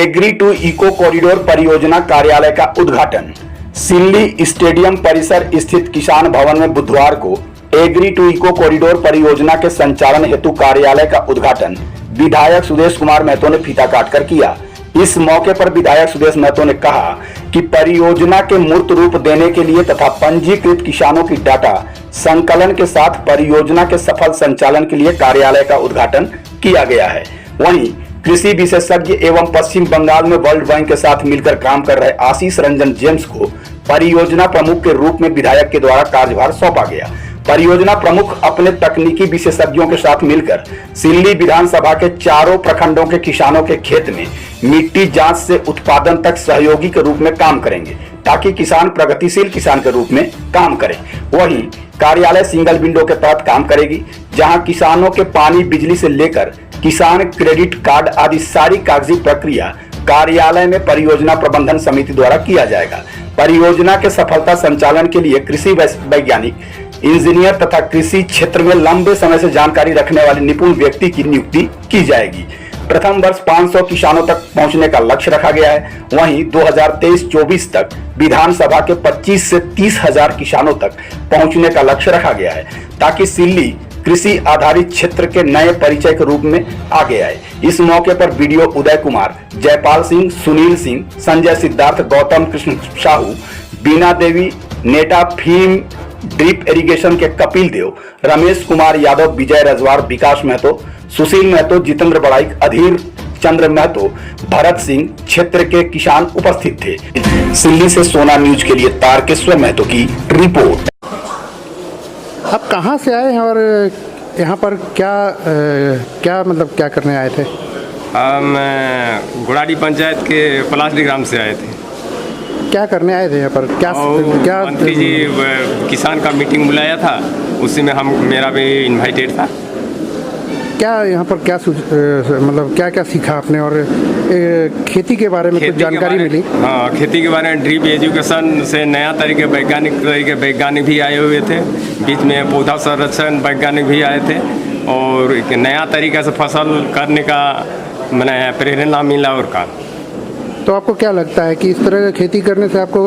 Agree to eco corridor परियोजना कार्यालय का उद्घाटन। सिल्ली स्टेडियम परिसर स्थित किसान भवन में बुधवार को एग्री टू इको कॉरिडोर परियोजना के संचालन हेतु कार्यालय का उद्घाटन विधायक सुदेश कुमार महतो ने फीता काटकर किया। इस मौके पर विधायक सुदेश महतो ने कहा कि परियोजना के मूर्त रूप देने के लिए तथा पंजीकृत किसानों की डाटा संकलन के साथ परियोजना के सफल संचालन के लिए कार्यालय का उद्घाटन किया गया है। वहीं कृषि विशेषज्ञ एवं पश्चिम बंगाल में वर्ल्ड बैंक के साथ मिलकर काम कर रहे आशीष रंजन जेम्स को परियोजना प्रमुख के रूप में विधायक के द्वारा कार्यभार सौंपा गया। परियोजना प्रमुख अपने तकनीकी विशेषज्ञों के साथ मिलकर सिल्ली विधानसभा के चारों प्रखंडों के किसानों के खेत में मिट्टी जांच से उत्पादन तक सहयोगी के रूप में काम करेंगे ताकि किसान प्रगतिशील किसान के रूप में काम करें। वहीं कार्यालय सिंगल विंडो के तहत काम करेगी, जहां किसानों के पानी बिजली से लेकर किसान क्रेडिट कार्ड आदि सारी कागजी प्रक्रिया कार्यालय में परियोजना प्रबंधन समिति द्वारा किया जाएगा। परियोजना के सफलता संचालन के लिए कृषि वैज्ञानिक, इंजीनियर तथा कृषि क्षेत्र में लंबे समय से जानकारी रखने वाले निपुण व्यक्ति की नियुक्ति की जाएगी। प्रथम वर्ष 500 किसानों तक पहुंचने का लक्ष्य रखा गया है। वहीं 2023-24 तक विधानसभा के 25 से 30 हजार किसानों तक पहुंचने का लक्ष्य रखा गया है ताकि सिल्ली कृषि आधारित क्षेत्र के नए परिचय के रूप में आगे आए। इस मौके पर वीडियो उदय कुमार, जयपाल सिंह, सुनील सिंह, संजय सिद्धार्थ, गौतम कृष्ण साहू, बीना देवी, नेटा फीम ड्रिप इरिगेशन के कपिल देव, रमेश कुमार यादव, विजय रजवार, विकास महतो, सुशील महतो, जितेंद्र बड़ाइक, अधीर चंद्र महतो, भरत सिंह क्षेत्र के किसान उपस्थित थे। सिल्ली से सोना न्यूज के लिए तारकेश्वर महतो की रिपोर्ट। आप कहाँ से आए हैं और यहाँ पर क्या करने आए थे? हम गुड़ाडी पंचायत के पलासडी ग्राम से आए थे। क्या करने आए थे यहाँ पर? क्या मंत्री जी किसान का मीटिंग बुलाया था, उसी में मेरा भी इनवाइटेड था। क्या यहाँ पर क्या सीखा आपने और खेती के बारे में कुछ जानकारी मिली? हाँ, खेती के बारे में ड्रिप एजुकेशन से नया वैज्ञानिक भी आए हुए थे। बीच में पौधा संरक्षण वैज्ञानिक भी आए थे और एक नया तरीका से फसल करने का मैंने प्रेरणा मिला और का। तो आपको क्या लगता है कि इस तरह की खेती करने से आपको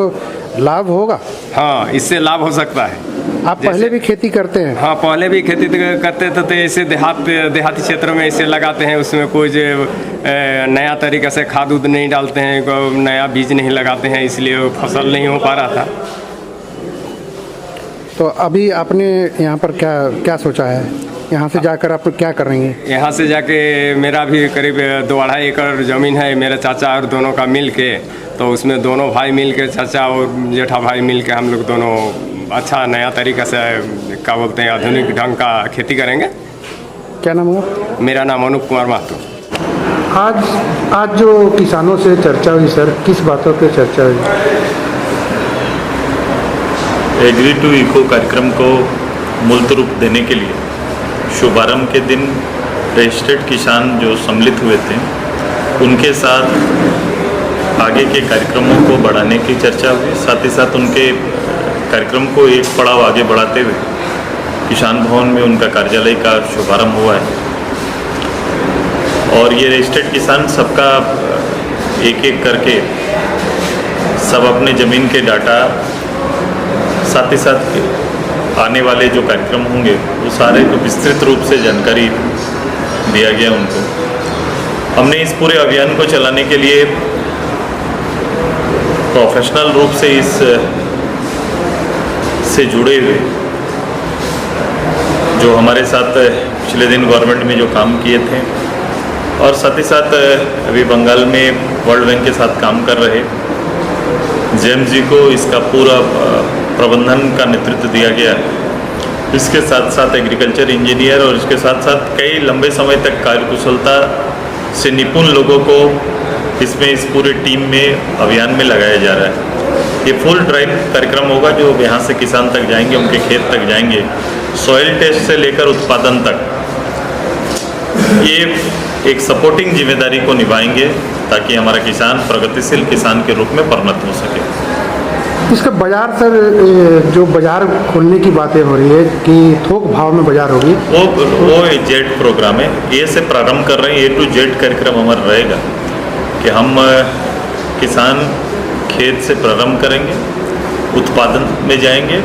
लाभ होगा? हाँ, इससे लाभ हो सकता है। आप पहले भी खेती करते हैं? हाँ, पहले भी खेती करते थे, तो ऐसे देहाती क्षेत्र में ऐसे लगाते हैं, उसमें कोई नया तरीका से खाद उद नहीं डालते हैं, नया बीज नहीं लगाते हैं, इसलिए फसल नहीं हो पा रहा था। तो अभी आपने यहाँ पर क्या सोचा है? यहाँ से जाकर आप क्या करेंगे? यहाँ से जाके मेरा भी करीब 2-2.5 एकड़ ज़मीन है, मेरे चाचा और दोनों का मिल के, तो उसमें दोनों भाई मिल के, चाचा और जेठा भाई मिल के हम लोग दोनों अच्छा नया तरीका से क्या बोलते हैं आधुनिक ढंग का खेती करेंगे। क्या नाम है? मेरा नाम अनूप कुमार महतो। आज जो किसानों से चर्चा हुई सर, किस बातों पे चर्चा हुई? एग्री टू इको कार्यक्रम को मूर्त रूप देने के लिए शुभारंभ के दिन रजिस्टर्ड किसान जो सम्मिलित हुए थे, उनके साथ आगे के कार्यक्रमों को बढ़ाने की चर्चा हुई। साथ ही साथ उनके कार्यक्रम को एक पड़ाव आगे बढ़ाते हुए किसान भवन में उनका कार्यालय का शुभारंभ हुआ है और ये रजिस्टर्ड किसान सबका एक एक करके सब अपने ज़मीन के डाटा, साथ ही साथ आने वाले जो कार्यक्रम होंगे वो सारे को विस्तृत रूप से जानकारी दिया गया उनको। हमने इस पूरे अभियान को चलाने के लिए प्रोफेशनल रूप से से जुड़े हुए जो हमारे साथ पिछले दिन गवर्नमेंट में जो काम किए थे और साथ ही साथ अभी बंगाल में वर्ल्ड बैंक के साथ काम कर रहे जेम्स जी को इसका पूरा प्रबंधन का नेतृत्व दिया गया है। इसके साथ साथ एग्रीकल्चर इंजीनियर और इसके साथ साथ कई लंबे समय तक कार्यकुशलता से निपुण लोगों को इसमें इस पूरी टीम में अभियान में लगाया जा रहा है। ये फुल ड्राइव कार्यक्रम होगा जो यहाँ से किसान तक जाएंगे, उनके खेत तक जाएंगे, सॉइल टेस्ट से लेकर उत्पादन तक ये एक सपोर्टिंग जिम्मेदारी को निभाएंगे ताकि हमारा किसान प्रगतिशील किसान के रूप में परिणत हो सके। इसका बाजार सर, जो बाजार खोलने की बातें हो रही है कि थोक भाव में बाजार होगी, वो जेड प्रोग्राम है, ये से प्रारंभ कर रहे हैं। A to Z कार्यक्रम हमारा रहेगा। कि हम किसान खेत से प्रारंभ करेंगे, उत्पादन में जाएंगे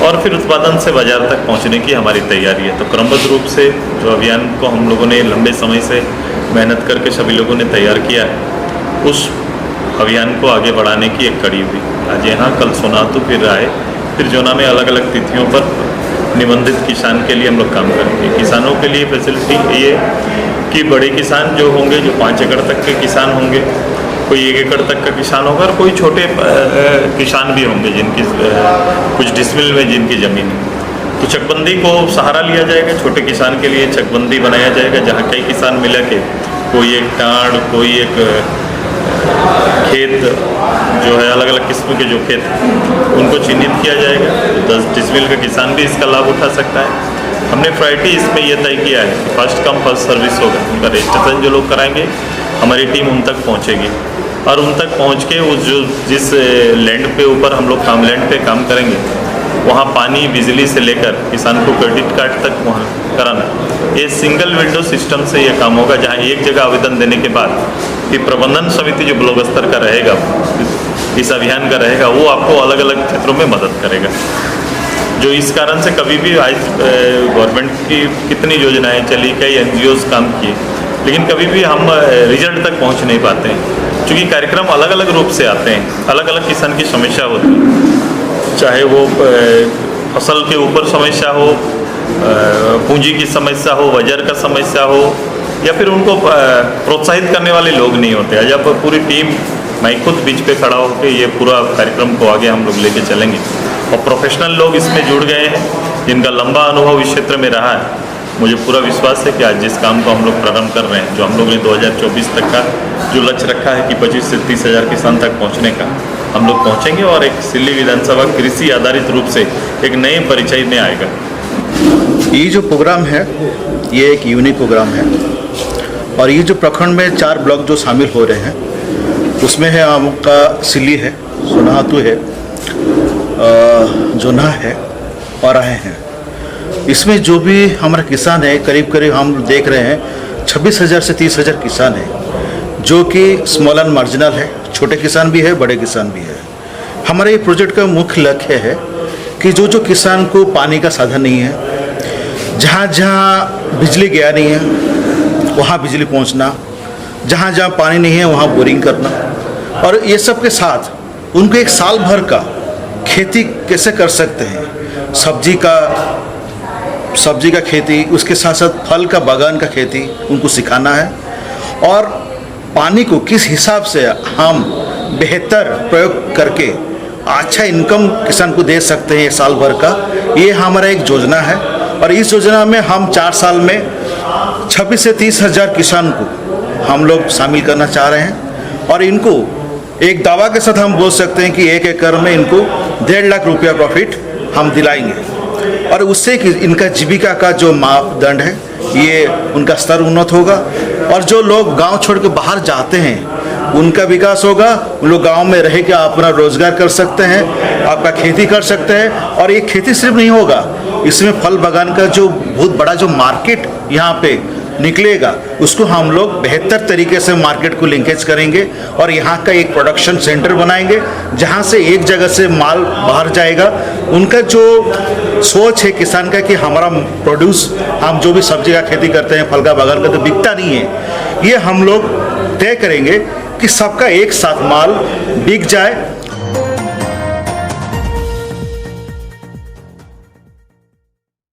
और फिर उत्पादन से बाज़ार तक पहुंचने की हमारी तैयारी है। तो क्रमबद्ध रूप से जो अभियान को हम लोगों ने लंबे समय से मेहनत करके सभी लोगों ने तैयार किया है, उस अभियान को आगे बढ़ाने की एक कड़ी हुई। आज यहाँ, कल सोनातु, फिर राय, फिर जोना में अलग अलग तिथियों पर निबंधित किसान के लिए हम लोग काम करेंगे। किसानों के लिए फैसिलिटी ये कि बड़े किसान जो होंगे, जो 5 एकड़ तक के किसान होंगे, कोई 1 एकड़ तक का किसान होगा और कोई छोटे किसान भी होंगे जिनकी कुछ डिसमिल में जिनकी ज़मीन है, तो चकबंदी को सहारा लिया जाएगा। छोटे किसान के लिए चकबंदी बनाया जाएगा, जहाँ कई किसान मिला के कोई एक टाँड़, कोई एक खेत जो है, अलग अलग किस्म के जो खेत, उनको चिन्हित किया जाएगा। 10 डिसमिल का किसान भी इसका लाभ उठा सकता है। हमने प्रायोरिटी इसमें यह तय किया है कि फर्स्ट कम फर्स्ट सर्विस होगा। उनका रजिस्ट्रेशन जो लोग कराएंगे, हमारी टीम उन तक पहुंचेगी और उन तक पहुंच के उस जिस लैंड पे ऊपर हम लोग लैंड पे काम करेंगे, वहाँ पानी, बिजली से लेकर किसान को क्रेडिट कार्ड तक वहाँ कराना, ये सिंगल विंडो सिस्टम से ये काम होगा। जहाँ एक जगह आवेदन देने के बाद फिर प्रबंधन समिति जो ब्लॉक स्तर का रहेगा, इस अभियान का रहेगा, वो आपको अलग अलग क्षेत्रों में मदद करेगा। जो इस कारण से कभी भी आज गवर्नमेंट की कितनी योजनाएं चली, कई NGOs काम किए, लेकिन कभी भी हम रिजल्ट तक पहुंच नहीं पाते हैं, क्योंकि कार्यक्रम अलग अलग रूप से आते हैं। अलग अलग किसान की समस्या होती है, चाहे वो फसल के ऊपर समस्या हो, पूंजी की समस्या हो, बाजार का समस्या हो, या फिर उनको प्रोत्साहित करने वाले लोग नहीं होते। जब पूरी टीम, मैं खुद बीच पे खड़ा होकर ये पूरा कार्यक्रम को आगे हम लोग लेके चलेंगे और प्रोफेशनल लोग इसमें जुड़ गए हैं, जिनका लंबा अनुभव इस क्षेत्र में रहा है। मुझे पूरा विश्वास है कि आज जिस काम को हम लोग प्रारंभ कर रहे हैं, जो हम लोग ने 2024 तक का जो लक्ष्य रखा है कि 25 से 30 हज़ार किसान तक पहुंचने का, हम लोग पहुंचेंगे और एक सिल्ली विधानसभा कृषि आधारित रूप से एक नए परिचय में आएगा। ये जो प्रोग्राम है, ये एक यूनिक प्रोग्राम है और ये जो प्रखंड में 4 ब्लॉक जो शामिल हो रहे हैं, उसमें है आपका सिल्ली है, सोनातु है, जोना है और राय है। इसमें जो भी हमारा किसान है, करीब करीब हम देख रहे हैं 26,000 से 30,000 किसान है, जो कि स्मॉल एंड मार्जिनल है। छोटे किसान भी है, बड़े किसान भी है। हमारे ये प्रोजेक्ट का मुख्य लक्ष्य है कि जो जो किसान को पानी का साधन नहीं है, जहाँ जहाँ बिजली गया नहीं है वहाँ बिजली पहुँचना, जहाँ जहाँ पानी नहीं है वहाँ बोरिंग करना, और ये सब के साथ उनको एक साल भर का खेती कैसे कर सकते हैं, सब्जी का खेती, उसके साथ साथ फल का बागान का खेती उनको सिखाना है, और पानी को किस हिसाब से हम बेहतर प्रयोग करके अच्छा इनकम किसान को दे सकते हैं साल भर का, ये हमारा एक योजना है। और इस योजना में हम 4 साल में 26 से 30 हज़ार किसान को हम लोग शामिल करना चाह रहे हैं, और इनको एक दावा के साथ हम बोल सकते हैं कि 1 एकड़ में इनको 1.5 लाख रुपया प्रॉफिट हम दिलाएंगे, और उससे कि इनका जीविका का जो मापदंड है, ये उनका स्तर उन्नत होगा, और जो लोग गांव छोड़ के बाहर जाते हैं उनका विकास होगा। उन लोग गांव में रह के अपना रोजगार कर सकते हैं, आपका खेती कर सकते हैं, और ये खेती सिर्फ नहीं होगा, इसमें फल बागान का जो बहुत बड़ा जो मार्केट यहाँ पे निकलेगा, उसको हम लोग बेहतर तरीके से मार्केट को लिंकेज करेंगे, और यहाँ का एक प्रोडक्शन सेंटर बनाएंगे जहाँ से एक जगह से माल बाहर जाएगा। उनका जो सोच है किसान का कि हमारा प्रोड्यूस, हम जो भी सब्जी का खेती करते हैं, फल का बागान का, तो बिकता नहीं है। ये हम लोग तय करेंगे कि सबका एक साथ माल बिक जाए,